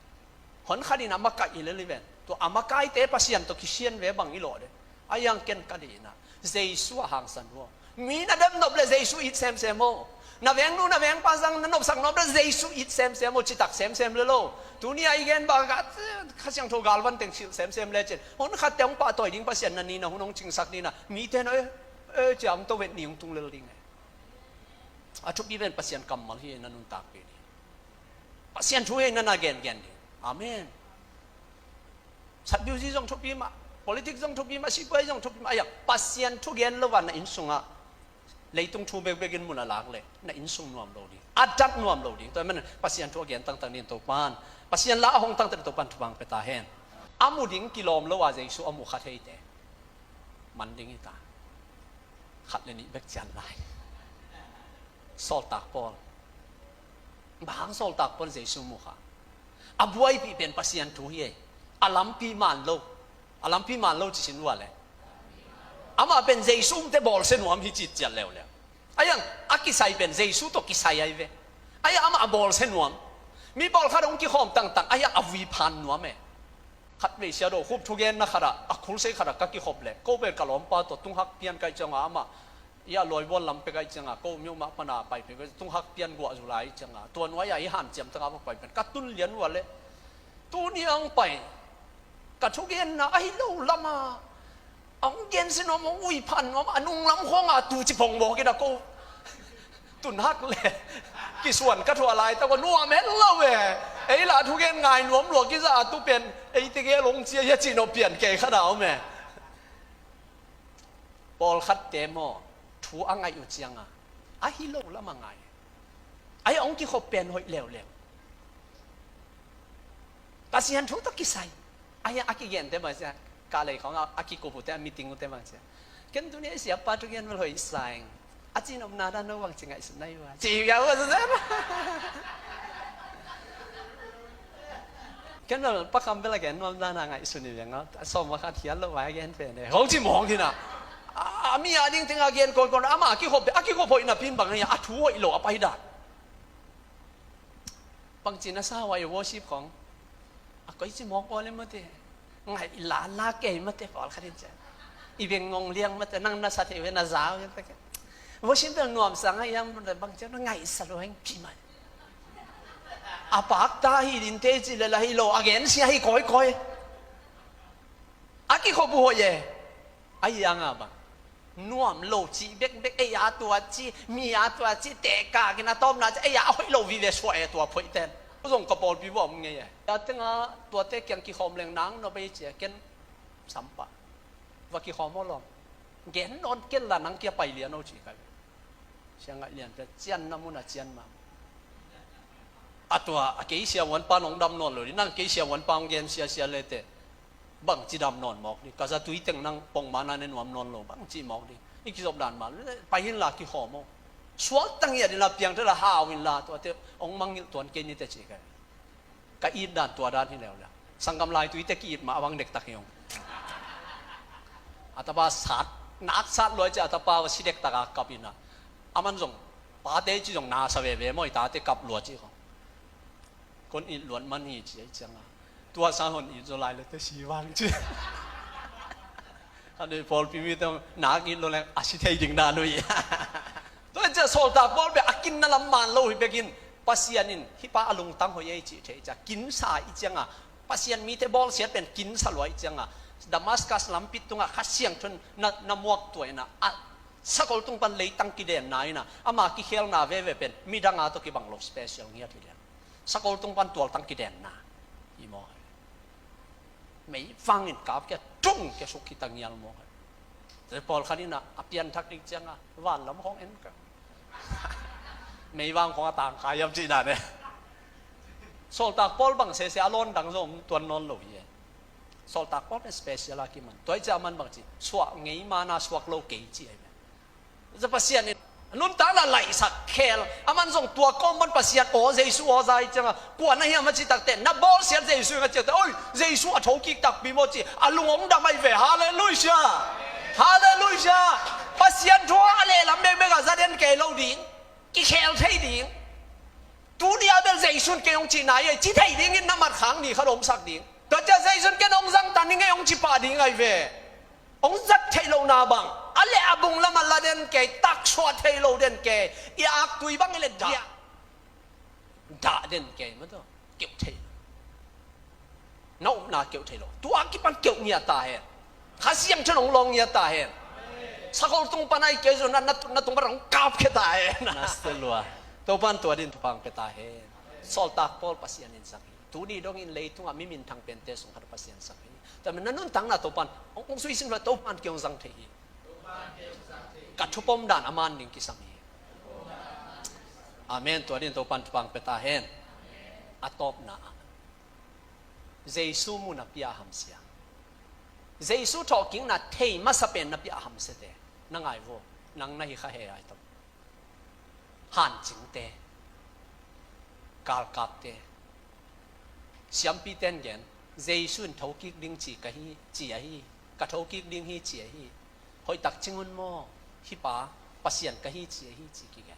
หอนขัดินามักกะอีเลลิเวนตัวอามาไกเตปัสยันตัวคิเชียนเวบังอิโลเดอายังเกนกัดีนะเจสูหางสันวัวมีนาดมนบเลเจสูอิดเซมเซโมนาเวงนูนาเวงปัสังนบสังนบเลเจสูอิดเซมเซโมจิตักเซมเซมเลโลตัวนี้ไอเกนบางกัดข้าเสียงโทกาลวันเต็งเซมเซมเลเจนหอนขัดเต็งป่าต่อยดิ้งปัสยันนันนี่นะหนงจิงสักนี่นะมีเทนจำตัวเวนิยงตุงเลลิงอาชุบบีเวนปัสยันกัมมัลฮีนันุนตากปีนี้ปัสยันช่วยนันนาเกนเกนดีอาเมนสัตว์บิวซีจงทุบปีมา politic จงทุบปีมาสิบไปจงทุบปีมาอย่างปัสยันทุกเย็นละวันน่ะอินสุงะเลยต้องทุบเบกินมุนละลักเลยน่ะอินสุงนวมโลดีอัดจัดนวมโลดีตัวมันปัสยันทุกเย็นตั้งนี่ตัวปานปัสยันละห้องตั้งตัวปานทุบังเปตาเฮนอามุดิ้งกิโลมละว่าเจสุอามุขัดเฮเตมันดิ้งอีตาขัดเลยนี่เบกจันไลโซลตักปอลบางโซลตักปอลเจสุมุขะอาบวยปีเป็นปัสยันทุเยอาลัมพีมันโลอาลัมพีมันโลจิสินวัวเลยอามาเป็นเจสุมเตบอลเซนวมฮิจิตจัลเลวเลยอายังอากิไซเป็นเจสุตกิไซไอเวอายังอามาบอลเซนวมมีบอลข้าดงกิขอมต่างๆอายังอวีพันนวมเอขัดเวเชียโดคุบทุเกนนะขนาดอาคุลเซขนาดกักิขบเลยก็เป็นกะหล่อมปาตัวตุ้งฮักเปียนไกจังอามาอย่าลอยบอลลำไปไกจังก็มีมาปนาไปเป็นตุ้งฮักเปียนกัวจุไลจังตัวน้อยใหญ่หันเจียมตั้งอาไปเป็นกัดตุนเลี้ยนวัวเลยตัวนี้อังไปกัดทุกเย็นนะไอ้ลูกละมาอังเย็นสิน้องอุ้ยพันน้องอนุงล้ำข้องตูจิพงบอกกันนะกูตุนฮักเลยกี่ส่วนกัดทัวอะไรแต่ว่านัวแม่เล่าเว้ยไอ้ละทุกเย็นไงหนวมหลวงกิจอาตุเป็นไอ้ตะเกียลงเจียยจีนเอาเปลี่ยนเกยขนาดแม่บอลคัดเตมอทูอังไงอยู่เจียงไอ้ลูกละมาไงไอ้องค์ที่เขาเปลี่ยนหอยเหลวกสิยันทุกตะกิไซอายังอากิเย็นเต็มเลยกาเลยของอากิโกบุเตมีติงกุเต็มเลยกันตัวนี้เสียปาทุกเย็นมันหอยไซอาจินอมนาดานวังจิงไงสุดไหนวะจีบยาวสุดเลย กันปะคำเป็นละแกนนอมด้านางไงสุนิยังสมว่าขาดเขียนแล้วไว้แกนเป็นเนี่ยเขาจิมองที่น่ะมีอะไรจริงๆอาเกนก่อนอามากี่ขบพออินาพินบางอย่างอาทัวอิโลอไปดัดบางจีน่าซาไว้วอชิปของก็จิมองก่อนเลยมั้งเตไงหลานลาเกยมั้งเตปอลขัดใจอีเวงงงเลี้ยงมั้งเตนั่งน่าสัตย์เวน่าสาวยังแต่วอชิปเป็นนวมสังไงยังบางเจ้าไงสโลว์พี่มันอาปากตาหิดินเตจิเลลาฮิโลอาเกนเสียฮิคอยอากิขบุโฮเยอายังอ่ะบังนวมโลจีเบกเอยาตัวจีมียาตัวจีเตกากินาต้มนาจะเอยาเอาให้โลวิเวสวยตัวพอยเตนผู้ส่งกระเป๋าปีบอมไงยาตึงอ่ะตัวเตกยังกิขอมแรงนังเราไปเจียกันสัมปะว่ากิขอมอลอมเกนนอนเกนละนังเกียไปเรียนเอาจีกันเชียงเรียนจะเจียนน้ำมุนเจียนมาตัวเกี่ยเสียวันปานองดำนอนเลยนั่งเกี่ยเสียวันปานเกนเสียเลยเตบังจีดำนอนหมอกดิก็จะตุยตึงนั่งปองมานาในนวมนอนโลบังจีหมอกดิอีกจบด่านมาไปหินลากี่หอมสวดตั้งอย่างนี้ละเพียงเท่าละ5วินลาตัวเตองมังตัวเกนนี่เตจิกันก็อีดด่านตัวด่านที่แล้วสังกำลายตุยเตกีดมาวังเด็กตะเกียงอัตบาสัตนักสัตลอยจะอัตบาวสิเด็กตะกากับอินะอามันส่งปาเตจิส่งนาสเวเวมอยตาเตกับลวจิของคนอินล้วนมันนี่เจียจังตัวสาวคนอินจะลายเลยแต่ชีวันจีอันนี้พอพิมิตนักอินโลแรงอาชีพจริงด่าเลยตัวจะโซลตาบอลแบบกินนั่นละมันโลหิเบกินปัสยานินฮิปะอารมณ์ตั้งหัวใจจีเทจะกินสายจังปัสยานมีแต่บอลเสียเป็นกินสลวยจังดามัสกัสลำปิดตรงข้าเสียงจนน้ำมวกตัวน่ะสักคนตรงปันเลยตั้งกิเลนนายน่ะอามากิเฮลนาเวเป็นมีดังอาตัวกิบังโลสเปเชียลเงี้ยทีเดียวสักคนตรงปันตัวตั้งกิเลนน่ะอีโมไม่ฟังอินกับแกจุ่งแกสุกิตังยาลโมแต่พอคันนี้น่ะเปลี่ยนทักดิจังว่านลำของเอ็นกันไม่วางของต่างขายยำจีน่ะเนี่ยโซลตากพอลบังเสียอารมณ์ดังส่งตัวนอนหลุยโซลตากพอลเป็นสเปเชียลกิมันตัวจะมันบางทีสวกไงมานาสวกโลเกจีจะปัสยานี่นุ่นตาละไหลสักเคลอามันส่งตัวก้มมันปัสยาโอ้เจสุโอ้ใจจังกวนนั่นยังมันจิตักเต้นนับบอลเสียเจสุก็เจตโอ้ยเจสุอ่ะโชกิกตักปีโมจิอาลุงองดำไม่เวฮาเลลูยาฮาเลลูยาปัสยาทัวอะไรลำเบกเบกาซาเดนเกลโลดิ้งกิเคลเทดิ้งตูเดียเบลเจสุนเกยองจีนายจีเทดิ้งอินน้ำมันขังนี่ขนมสักดิ้งตัวจะเจสุนเกยองซังตันนี่ไงองจีปาดิ้งไงเวองจัดเทโลนาบังอะไรอาบุงละมันละเดนเกยตักสวดเทโลเดนเกยอยากตุยบังเลยด่าเดนเกยมันตัวเกี่ยวเทน้องน่าเกี่ยวเทโลตัวกิปันเกี่ยวเงียตาเห็นข้าเสียงฉนงลงเงียตาเห็นสักคนตรงปันไอเกยส่วนนั้นนัดตรงปันของกาบเขตาเห็นนัสเตลัวตัวปันตัวดินปังเขตาเห็นสอลตากพอลปัสยานินสักตูนี่ดองอินเลยtungaมิมินทางเป็นเตสงขัดปัสยานสักแต่มันนั่นตั้งน่ะตัวปันองสุยสิงห์ตัวปันเกี่ยวสังเทหีกัดทุบปมด่านอามันดิ่งกิสังฮีอาเมนตัวนี้ตัวปันปังเปตาเฮนอัตอบนะเจสุมุนับยาหัมเสียเจสุทอกิ้งน่ะเทมาสเป็นนับยาหัมเสเตนังไงวะนังนาฮิข้าเฮียไอตับหันจิงเตกาลกับเตเสียมปีเต้นเกนเจสุนทอกิ้งดิ่งจีกะฮีจีอะฮีกะทอกิ้งดิ่งฮีจีอะฮีหอยตักจิงอุนโมฮิปาปัสยันกะฮีจีฮีจีกิแก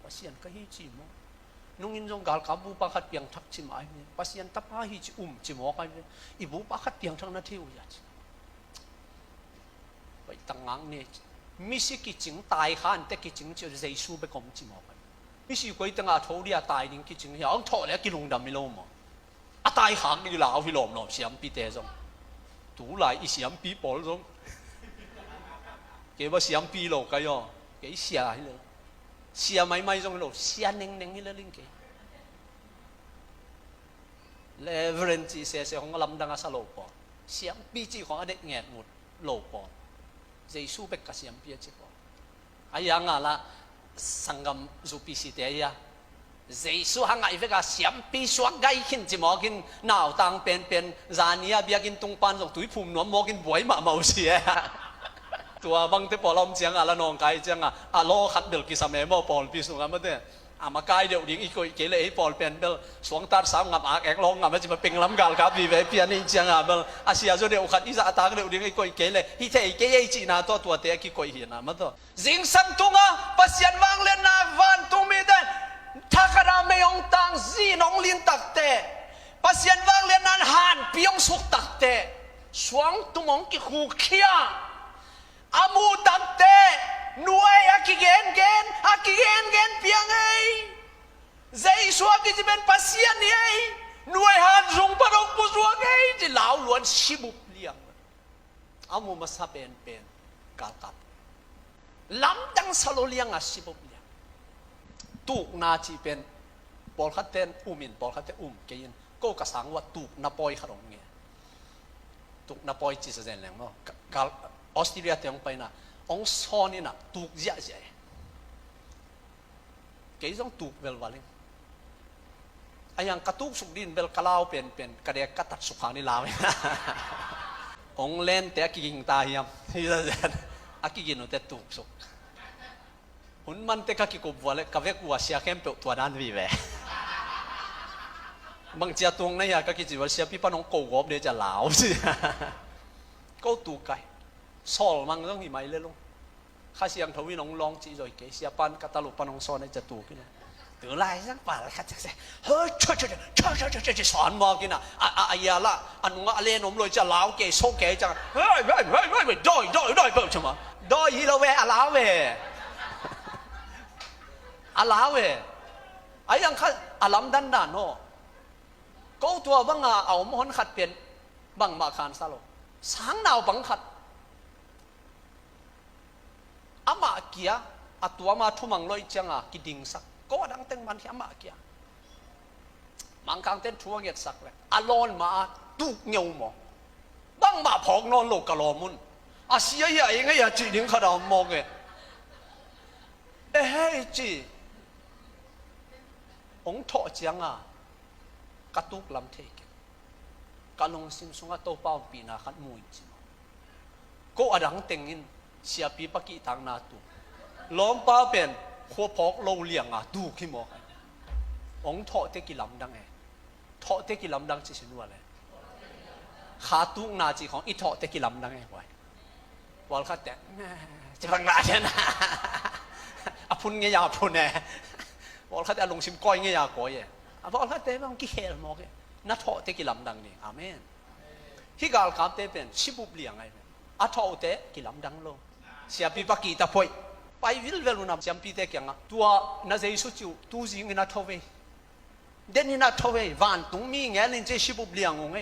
ปัสยันกะฮีจีโมนุ่งอินจงกาลกับบูปะขัดเปียงทักจิมไอเนี่ยปัสยันตับาฮีจีจิโมกันเนี่ยอีบูปะขัดเปียงทั้งนาทีอุยาจีไปตั้งงังเนี่ยมิสิกิจิงตายขันแต่กิจิงจะเจสูไปกอมจิโมกันมิสิกุยตั้งอาโทเดียตายนิ่งกิจิงเหี้ยอังโทแล้วกิลงดำไม่ลงมั้งอาตายขังนี่ลาวพิลมหนอเสียมปีเตจงตูไหลอีเสียมปีปอลจงเกี่ยวกับเสียงปีโลกันย่อเกี่ยวเสียให้เลยเสียไม่จงโลเสียเน่งให้เลยลิงเกี่ยวเลเวอเรนจีเสียของลำดังอาสโลปอเสียงปีจีของอเด็กแงดหมดโลปอเจสูเบกกับเสียงปีจีปออายังอ่ะละสังกัมจูปีสิเตียเจสูหังไอเวกกับเสียงปีสวกไกขินจิมอกินหนาวตังเป็นจานียเบียกินตรงปันส่งตุยพุ่มหนวมมอกินบวยมาเมาเสียตัวบางทีพอเราเจียงอะไรน้องไก่เจียงอะโลขัดเดือดกิสามเมโมปอลพิสุงกันมาเด้ มากายเดี๋ยวดิ้งอีกคนเกลให้ปอลเป็นเบลสวงตัดสามงับอากแอกลองงับมันจะมาเป็นลำกาลครับวีเวเปียนี่จังอ่ะเบลอาเซียโจเดียวขัดอิสระตากเดี๋ยวดิ้งอีกคนเกลฮิเทอีเกยจีน่าตัวเตะกี่คนเห็นนะมันตัวจิงสังตุงอ่ะปัสยันวางเลนนาวันตุงมีเดนทักราไม่ยงตังจีนองลินตักเตะปัสยันวางเลนนันหันพิยงสุกตักเตะสวงตุมองกี่คู่เขียอามูตักเตะหน่วยอากิเกนเพียงไงใจสวงกิจเป็นปัสยันไงหน่วยหันส่งปรกปุสวงไงจะเหลาล้วนชิบุเลียงอามูมาซาเป็นกากับลำดังสโลเลียงอาชิบุเลียงตุกนาจีเป็นบอลคัดเต้นมินบอลคัดเต้นเกยินก็กระสังว่าตุกนาปอยขนมเงี้ยตุกนาปอยจีสเซนแหลงเนาะกาออสเตรเลียเตียงไปนะองซอนี่นะตุกเยอะๆเกยต้องตุกเวลวาเลงไอ้ยังกระตุกสุกดินเวลกะลาวเป็นกระเดียกระตัดสุขานี่ลาวองเล่นแต่กินตาเฮียมที่จะเนอากินโนแต่ตุกสุกหุ่นมันแต่กะกิกบวัวเลยกะเวกวัวเสียเข้มเปตัวนั้นวีเวบางเจ้าตรงนี่ก็คิดว่าเสียพี่ป้าน้องโกวบเดี๋ยวจะหลาวสิก็ตูไก่สอลมังต้องหิมะเลยลุงข้าเสียงทวีน้องลองจีจอยเกเสียปันกตลุป้าน้องสอนให้จะตูกินตื่นไล่สักป่าเลยข้าจะเสียเฮ้ยช่สอนบอกกินอายาละอันว่าอะไรน้องเลยจะหลาวเกโซเกจังเฮ้ยดอยเปิดใช่ไหมดอยฮีโร่เวอาลาเวไอ้ยังข้าอาลัมดันโนก็ตัวบังเอามหอนขัดเป็นบังมาคานซาโลสังดาวบังขัดอามาเกียอัตัวมาทุ่มังลอยจังกิดิงสักก็ดังเต็งมันที่อามาเกียมังคังเต้นทัวเงียดสักเลยอารอนมาตุกเงียวหมอบังมาพอกนอนโลกกะลอมุนอาเสียใหญ่ยังไงจีดิงขดามมองเงเฮ้ยจีองทอจังกระตุกลำเทกกะลงซิมซุงตัวเป้าปีนาขัดมวยจิมก็อดังเต็งอินเสียปีปักกีทางนาตุล้อมป้าเป็นหัวพอกโลเลียงดูขี้หมอกองทอเตกิลำดังทอเตกิลำดังจะชนวนเลยขาตุกนาจีของอีทอเตกิลำดังไว้วอลคัดแต่จะฟังนาเช่นนะอพุนเงียพุนแน่วอลคัดแต่ลงซิมก้อยเงียก้อยพอเขาเตะบางกี่เฮลมอกนัทโอเตกิลำดังนี่อาเมนที่กาลคำเตะเป็นชิบุบเลียงไงอัทโอเตกิลำดังโลเสียปีปักกีตาพอยไปวิลเวลุนับเสียปีเตกิงตัวน่าจะสุดจิวตูจิงนัทโอเวเดนนัทโอเววันตุงมีเงี้ยลินเจชิบุบเลียงงไง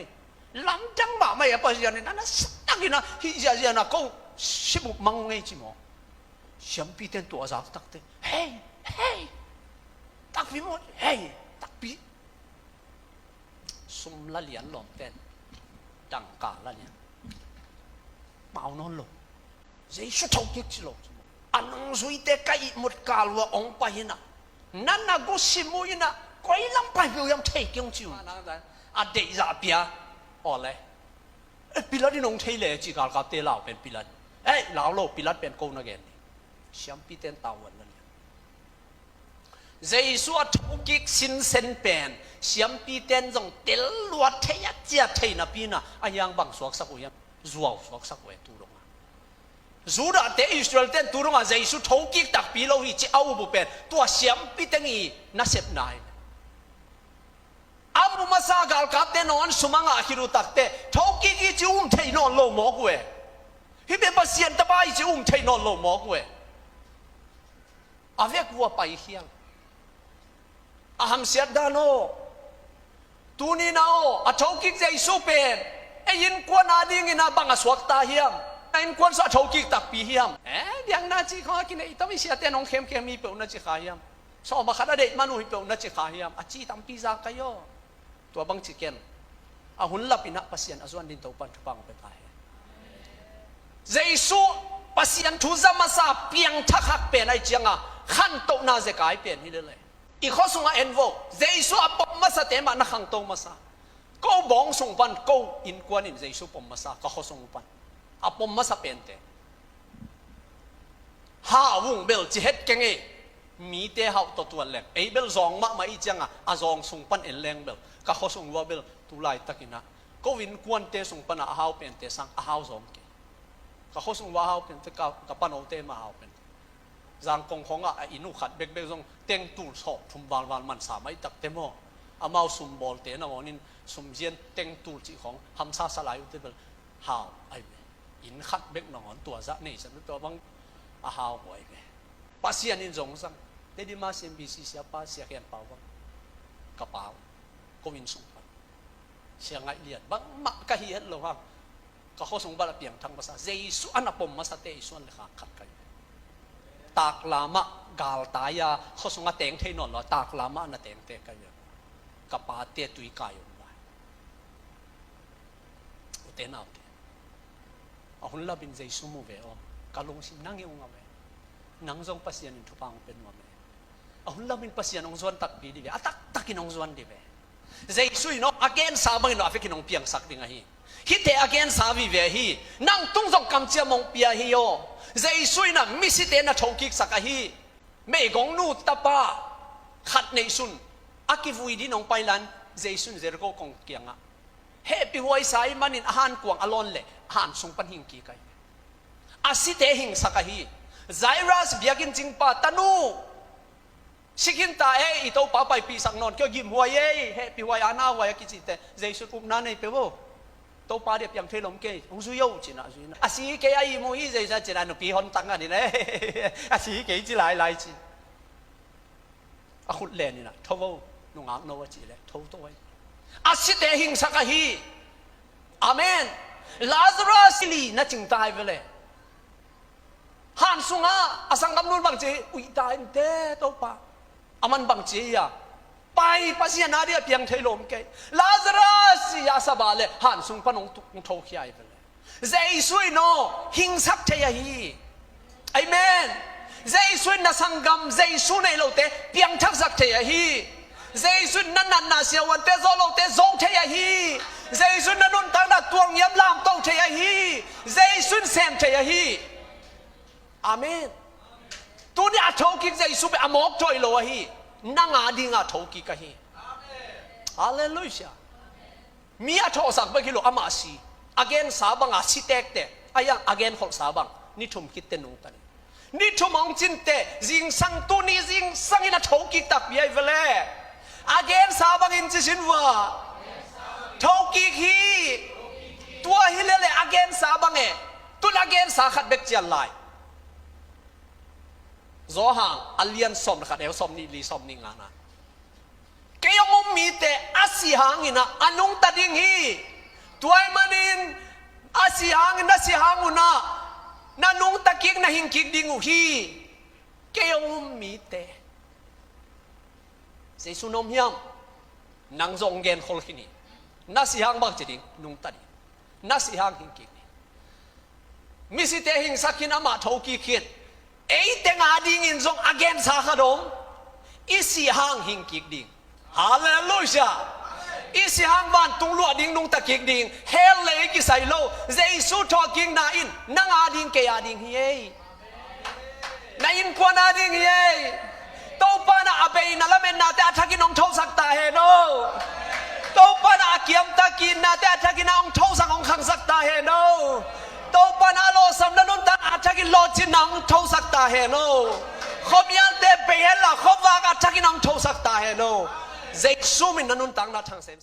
ลำดังบ่ไม่เอปะเสียนี่นั่นสักตักนะฮิจาเสียนะก็ชิบุมังไงจิโมเสียปีเตนตัวจากตักเตเฮ้ตักวิโมเฮ้ตักปีซุ่มละเหรียญหลอมเต้นดังกาละเนี่ยเมานอนหลงใจชุดทองกิจหลงอันนั้นสุยเตะไก่หมดกาลว่าองไปนะนั่นน่ะก็สิมุยนะก็อีลำไปเพียงเทกิงจิวอันเดียร์เปียอ๋อเลยปิลัดที่น้องเทเลจีกาลกับเตล่าเป็นปิลัดลาวโลปิลัดเป็นโกนเกนเสียมปีเต้นตาวันนั่นใจสุดทุกิกสินเซนเป็นเสียมปีเต้นจงเตลลวดเทียเจียเทียนับปีน่ะอายังบังสวกสักวันรัวสวกสักวันตูรงจูดาเตอิสราเอลเต้นตูรงใจสุดทุกิกตักปีเราฮิจิเอาบุเป็นตัวเสียมปีเต้นอีน่าเสพนายอามุมาซากาลกับเต้นอนสุมังอาฮิรุตักเตทุกิกจิเทียนอนโลมอกเวฮิเป็นภาษีอันตรายจิเทียนอนโลมอกเวอาเวกวัวไปเฮียงอาหามเสียดานโอตูนีนาโออาชาวกิกใจสูเป็นยินกวนอาดิงินาบังสวกตาเฮียมยินกวนสะชาวกิกตักปีเฮียมเดียงนาจีข้ากินไอ้ตัววิเศษเต้นองเข้มมีเปล่านาจีข้าเฮียมสอบมาขัดเด็กมนุษย์เปล่านาจีข้าเฮียมอาจีตามปีซากายอตัวบังจิเกนอาหุ่นลับอินะปัสยันอาส่วนดินตัวปันทุบังเป็นตายใจสูปัสยันทุจามาซาเปียงทักหักเป็นไอ้เจียงขันโตนาเจกายเป็นนี่เลยอีกข้อส่งเอ็นโวเจสุอปมมาสเตมานักขังโตมาซาก็บองส่งปันก็อินกวนอินเจสุปมมาซาก็ข้อส่งปันอปมมาสเป็นเตหาวุงเบลจิเฮตเก่ง มีเตเฮาตัวแหลกไอ้เบลซองมาอีจังอ่ะซองส่งปันเอ็นแรงเบลก็เขาส่งว่าเบลตุไลตะกินะก็วินกวนเตส่งปันอาเฮาเป็นเตสังอาเฮาซองเกก็เขาส่งว่าเฮาเป็นเตกับปันเอาเตมาเฮาเป็นจางกงของอินุขัดเบกซองเต็งตูสอบทุมวานมันสามารถตักเตมอามาสุมบอลเตนะวันนี้สุมเจียนเต็งตูจีของฮัมซาสลายอุตเบลเฮาไอ้อินขัดเบกนอนตัวซะนี่ฉันตัวบังอาเฮาไว้เบปัสยานินจงสังเดดิมาเซมบีซีเสียป้าเสียแกนเปล่าบังกระเป๋าก็วินส่งไปเสียงไงเลียดบังมักกะเฮียดเลยว่าก็เขาส่งบาลเปียงทางภาษาเจสุอันปมมาสเตยส่วนเลยค่ะขัดกันตากลามะกาลตายาเขาส่งมาเตงเทนอนหรอตากลามะน่ะเตงเตะกันอยู่กระเป๋าเตะตุยกายอยู่ได้อุเตนเอาเตเอาหุ่นละบินเจสุมูเวอกาลงสินั่งยังเอาเวนังจงปัสยานินทุปังเป็นว่าเมเอาหุ่นละบินปัสยานองจวนตักบีดีเวอตักกินองจวนดีเวเจสุยเนาะ again สาบังเนาะฟิกินองเปียงสักดิ่งฮีฮิตเต again สาวิเวฮีนั่งตุ้งจงกำเจียมองเปียฮีโอเจสุยนะมิสิเตนะทกิกสักฮีไม่กงนูตปาขัดในสุนอากิฟุยดีน้องไปลันเจสุนเจรโกกงเกียงอะเฮปิวไอสายมันินอาหารกวางอลอนเล่อาหารส่งปันหิงกีกันอาสิเตหิงสักฮีไซรัสเบียกินจิงปาตนูสิกินตาอีโตป้าไปปีสักนอนเกี่ยวยิมหัวเย่เฮปิวไออานาไว้กิจิเตเจสุนอุปนาในเปโวโตป้าเดียบยังเทลมเกยองซุยจินะซุยนะอาสิเกยไอโมฮีเจจะจิรานุปีฮอนตังกันนี่นะอาสิเกยจิไลจิอาขุดเลนี่นะทว่านุ่งอ่างโนวจิเลทว่าตัวอาสิเตหิงสักฮีอาเมนลาซารัสลีน่าจิงตายไปเลยฮันสุงาอาสังกำนุนบางเจอุยตายเตโตป้าอามันบางเจียไปปัสยานาเดียเพียงเทลมเกยลาซารัสยาสบาเลฮันสุงปนงตุงโทขีไอไปเลยเจสุยโนหิงสักเทียฮีอาเมนเจสุยน่าสังกำเจสุในโลเตเพียงทักสักเทียฮีเจสุนนั่นน่าเสียวันเตโซโลเตโซเทียฮีเจสุนนั่นนุนทางนักตวงยำลามโตเทียฮีเจสุนเซมเทียฮีอาเมนตัวนี้อาโทกิกเจสุไปอมอกจอยโลฮีนั่งอาดิงอาโทกิกะฮีฮาเลลูยามีอาโทสักไปกิโลอามาซีอเกนสาบังอาสิเตกเตอายังอเกนขอสาบังนี่ทุ่มคิดเตนุงตันนี่ทุ่มมองจินเตจิงสังตัวนี้จิงสังอินาโทกิกตักยัยเวลอเกนสาบังอินจิสินว่าโทกิกฮีตัวฮิเลเลอเกนสาบังตัวอเกนสาขัดเบกจัลไลโซฮังอัลยันสมนะครับเดี๋ยวสมนี่ลีสมนี่งานะเกี่ยวมุมมีแต่อาศิฮังอินะอนุงตัดยิงฮีตัวไอ้มันอินอาศิฮังอินะศิฮังอุนะนันุงตะกิกนะหิงกิกดิงูฮีเกี่ยวมุมมีแต่เสียสุนมยามนังจงเกนคนขี้นี่นัศิฮังบักจดิงนุงตัดนัศิฮังหิงกิกมิสิเตหิงสักินอามาทอกิคิดเอ้เตงอาดิ่งอินจง again สาขดมอิสิฮังหิงกิกดิ่งฮาเลลูยาอิสิฮังบ้านตุงลัวดิ่งนุงตะกิกดิ่งเฮลเลยกิไซโลเจสุทอกิงนาอินนังอาดิ่งเกียดิ่งเฮียนาอินกวนอาดิ่งเฮียโตปานาอเบยนาละเมนนาแต่ทักินองโทสักตาเฮโนโตปานาเกียมตะกินนาแต่ทักินองโทสักองขังสักตาเฮโนโตปานาโลสัมนันุนตาอาทักินโลจินังโทสักตาเฮโนขบยันเตเปเฮล่ะขบวากอาทักินองโทสักตาเฮโนเจสุมินนันุนตังนาทางเซม